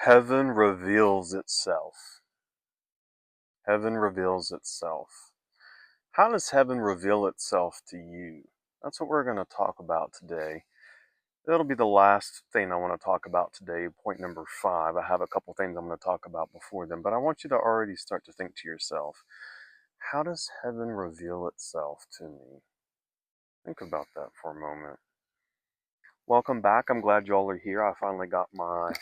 Heaven reveals itself. Heaven reveals itself. How does heaven reveal itself to you? That's what we're going to talk about today. That'll be the last thing I want to talk about today, point number 5. I have a couple things I'm going to talk about before then, but I want you to already start to think to yourself, how does heaven reveal itself to me? Think about that for a moment. Welcome back. I'm glad you all are here. I finally got my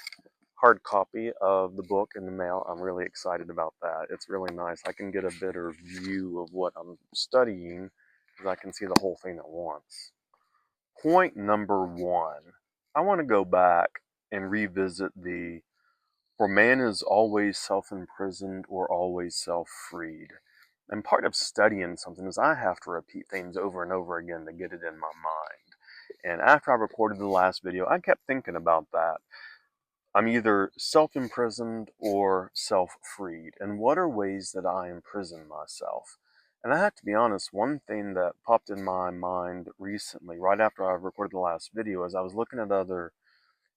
hard copy of the book in the mail. I'm really excited about that. It's really nice. I can get a better view of what I'm studying because I can see the whole thing at once. Point number 1. I want to go back and revisit for man is always self-imprisoned or always self-freed. And part of studying something is I have to repeat things over and over again to get it in my mind. And after I recorded the last video, I kept thinking about that. I'm either self-imprisoned or self-freed. And what are ways that I imprison myself? And I have to be honest, one thing that popped in my mind recently, right after I recorded the last video, is I was looking at other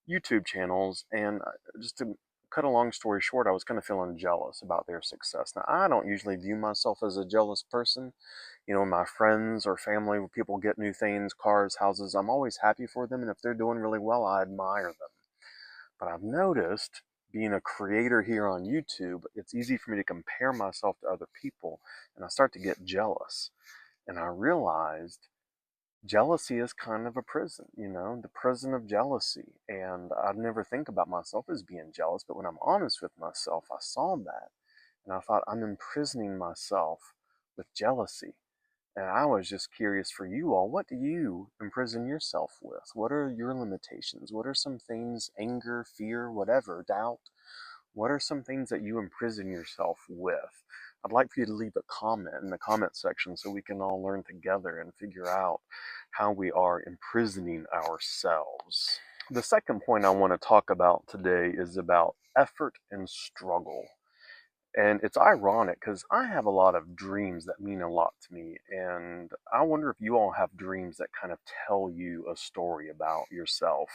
YouTube channels, and just to cut a long story short, I was kind of feeling jealous about their success. Now, I don't usually view myself as a jealous person. You know, my friends or family, when people get new things, cars, houses, I'm always happy for them, and if they're doing really well, I admire them. But I've noticed, being a creator here on YouTube, it's easy for me to compare myself to other people, and I start to get jealous. And I realized jealousy is kind of a prison, the prison of jealousy. And I'd never think about myself as being jealous, but when I'm honest with myself, I saw that. And I thought, I'm imprisoning myself with jealousy. And I was just curious for you all, what do you imprison yourself with? What are your limitations? What are some things, anger, fear, whatever, doubt? What are some things that you imprison yourself with? I'd like for you to leave a comment in the comment section so we can all learn together and figure out how we are imprisoning ourselves. The second point I want to talk about today is about effort and struggle. And it's ironic because I have a lot of dreams that mean a lot to me. And I wonder if you all have dreams that kind of tell you a story about yourself.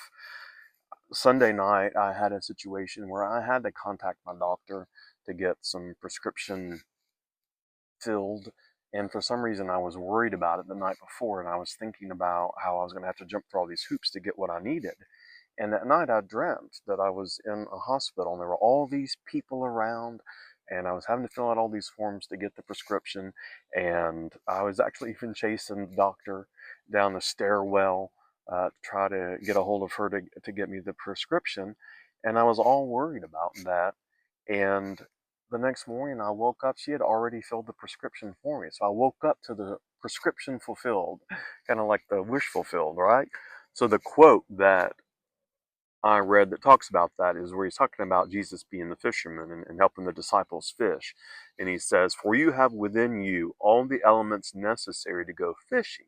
Sunday night, I had a situation where I had to contact my doctor to get some prescription filled. And for some reason, I was worried about it the night before. And I was thinking about how I was going to have to jump through all these hoops to get what I needed. And that night I dreamt that I was in a hospital and there were all these people around and I was having to fill out all these forms to get the prescription. And I was actually even chasing the doctor down the stairwell to try to get a hold of her to get me the prescription. And I was all worried about that. And the next morning I woke up, she had already filled the prescription for me. So I woke up to the prescription fulfilled, kind of like the wish fulfilled, right? So the quote that I read that talks about that is where he's talking about Jesus being the fisherman and helping the disciples fish. And he says, "For you have within you all the elements necessary to go fishing.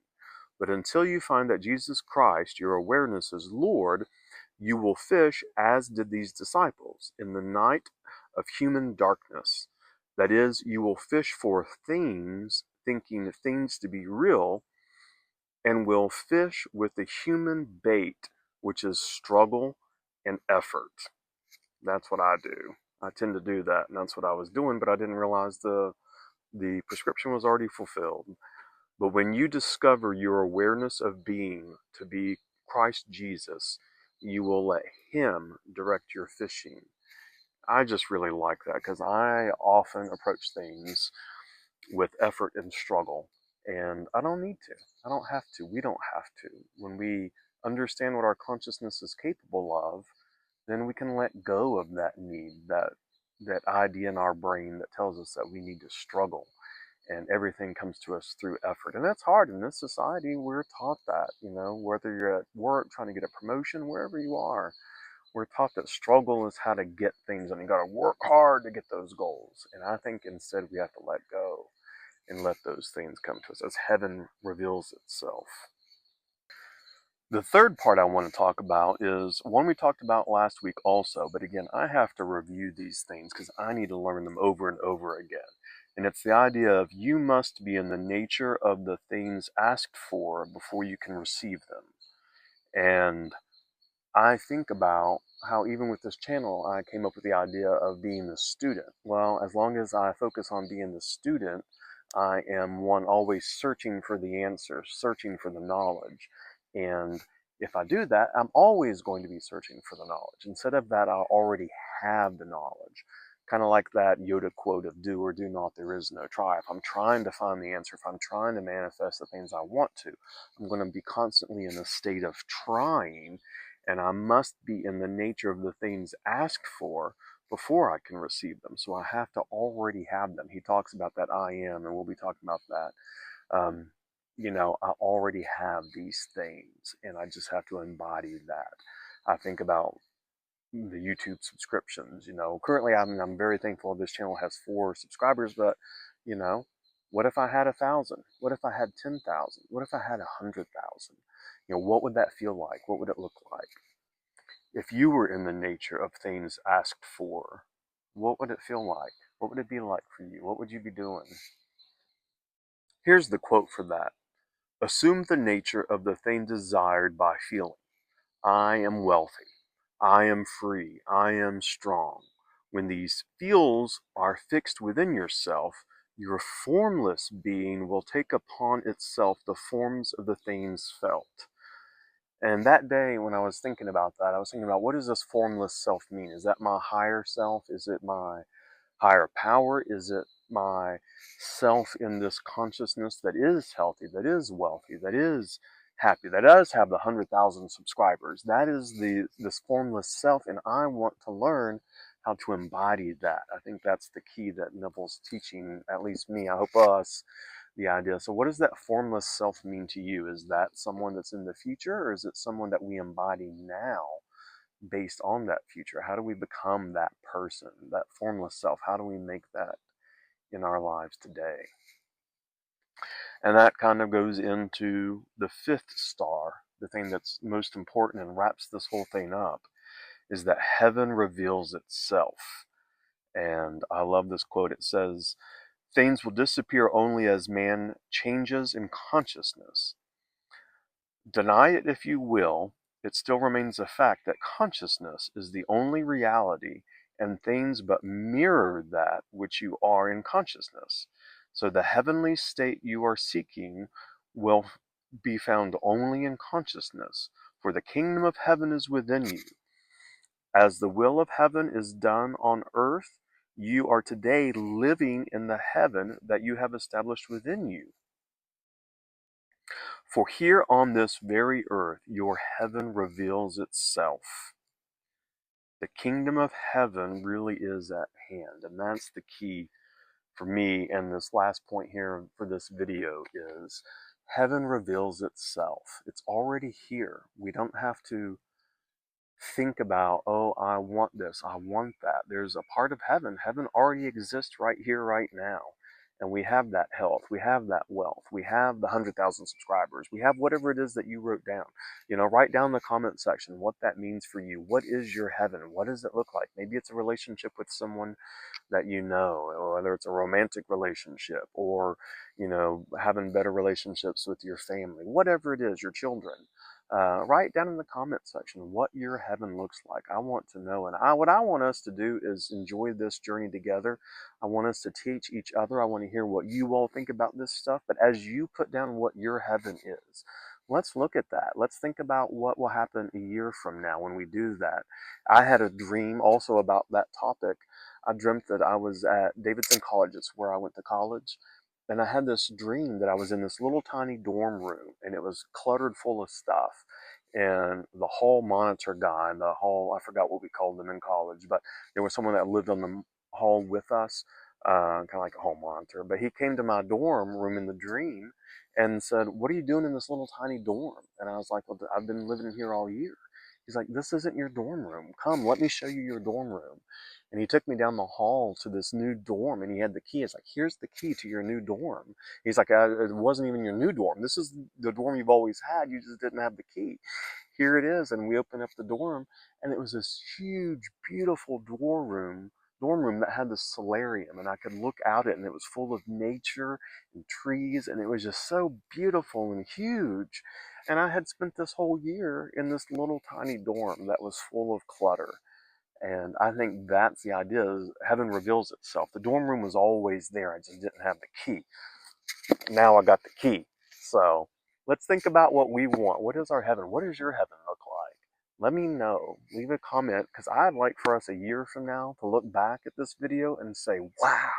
But until you find that Jesus Christ, your awareness is Lord, you will fish as did these disciples in the night of human darkness. That is, you will fish for things, thinking things to be real, and will fish with the human bait, which is struggle and effort." That's what I do. I tend to do that, and that's what I was doing, but I didn't realize the prescription was already fulfilled. But when you discover your awareness of being to be Christ Jesus, you will let Him direct your fishing. I just really like that because I often approach things with effort and struggle. And I don't need to. I don't have to. We don't have to. When we understand what our consciousness is capable of, then we can let go of that need, that idea in our brain that tells us that we need to struggle and everything comes to us through effort. And that's hard in this society. We're taught that, whether you're at work trying to get a promotion, wherever you are, we're taught that struggle is how to get things and you got to work hard to get those goals. And I think instead we have to let go and let those things come to us as heaven reveals itself. The third part I want to talk about is one we talked about last week also, but again, I have to review these things because I need to learn them over and over again. And it's the idea of you must be in the nature of the things asked for before you can receive them. And I think about how even with this channel, I came up with the idea of being the student. Well, as long as I focus on being the student, I am one always searching for the answers, searching for the knowledge. And if I do that, I'm always going to be searching for the knowledge. Instead of that, I already have the knowledge. Kind of like that Yoda quote of do or do not, there is no try. If I'm trying to find the answer, if I'm trying to manifest the things I want to, I'm going to be constantly in a state of trying, and I must be in the nature of the things asked for before I can receive them. So I have to already have them. He talks about that I am, and we'll be talking about that. Um, I already have these things, and I just have to embody that. I think about the YouTube subscriptions. Currently I'm very thankful this channel has 4 subscribers, but you know, what if I had 1,000? What if I had 10,000? What if I had 100,000? What would that feel like? What would it look like? If you were in the nature of things asked for, what would it feel like? What would it be like for you? What would you be doing? Here's the quote for that. Assume the nature of the thing desired by feeling. I am wealthy. I am free. I am strong. When these feels are fixed within yourself, your formless being will take upon itself the forms of the things felt. And that day, when I was thinking about that, I was thinking about, what does this formless self mean? Is that my higher self? Is it my higher power? Is it my self in this consciousness that is healthy, that is wealthy, that is happy, that does have the 100,000 subscribers? That is this formless self, and I want to learn how to embody that. I think that's the key that Neville's teaching, at least me, I hope us, the idea. So what does that formless self mean to you? Is that someone that's in the future, or is it someone that we embody now based on that future? How do we become that person, that formless self? How do we make that in our lives today? And that kind of goes into the 5th star, the thing that's most important and wraps this whole thing up, is that heaven reveals itself. And I love this quote. It says, things will disappear only as man changes in consciousness. Deny it if you will, it still remains a fact that consciousness is the only reality, and things but mirror that which you are in consciousness. So the heavenly state you are seeking will be found only in consciousness, for the kingdom of heaven is within you. As the will of heaven is done on earth, you are today living in the heaven that you have established within you. For here on this very earth, your heaven reveals itself. The kingdom of heaven really is at hand. And that's the key for me. And this last point here for this video is heaven reveals itself. It's already here. We don't have to think about, oh, I want this, I want that. There's a part of heaven. Heaven already exists right here, right now. And we have that health, we have that wealth, we have the 100,000 subscribers, we have whatever it is that you wrote down. Write down in the comment section what that means for you. What is your heaven? What does it look like? Maybe it's a relationship with someone that you know, or whether it's a romantic relationship, or having better relationships with your family, whatever it is, your children. Write down in the comment section what your heaven looks like. I want to know, and what I want us to do is enjoy this journey together. I want us to teach each other. I want to hear what you all think about this stuff. But as you put down what your heaven is, let's look at that. Let's think about what will happen a year from now when we do that. I had a dream also about that topic. I dreamt that I was at Davidson College. It's where I went to college. And I had this dream that I was in this little tiny dorm room, and it was cluttered full of stuff. And the hall monitor guy, and the hall, I forgot what we called them in college, but there was someone that lived on the hall with us, kind of like a hall monitor. But he came to my dorm room in the dream and said, "What are you doing in this little tiny dorm?" And I was like, "Well, I've been living here all year." He's like, "This isn't your dorm room. Come, let me show you your dorm room." And he took me down the hall to this new dorm, and he had the key. It's like, "Here's the key to your new dorm." He's like, "It wasn't even your new dorm. This is the dorm you've always had. You just didn't have the key. Here it is." And we opened up the dorm, and it was this huge, beautiful dorm room that had this solarium, and I could look out at it, and it was full of nature and trees, and it was just so beautiful and huge. And I had spent this whole year in this little tiny dorm that was full of clutter. And I think that's the idea, is heaven reveals itself. The dorm room was always there, I just didn't have the key. Now I got the key. So let's think about what we want. What is our heaven? What does your heaven look like? Let me know. Leave a comment, because I'd like for us a year from now to look back at this video and say, wow,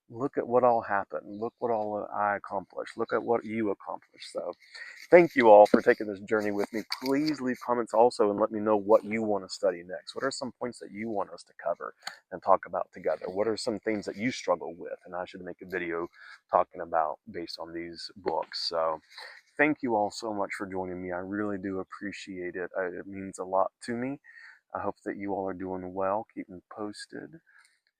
look at what all happened. Look what all I accomplished. Look at what you accomplished. So thank you all for taking this journey with me. Please leave comments also and let me know what you want to study next. What are some points that you want us to cover and talk about together? What are some things that you struggle with and I should make a video talking about based on these books? So thank you all so much for joining me. I really do appreciate it. It means a lot to me. I hope that you all are doing well. Keep me posted.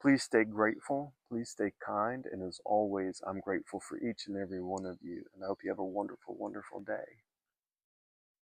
Please stay grateful. Please stay kind. And as always, I'm grateful for each and every one of you. And I hope you have a wonderful, wonderful day.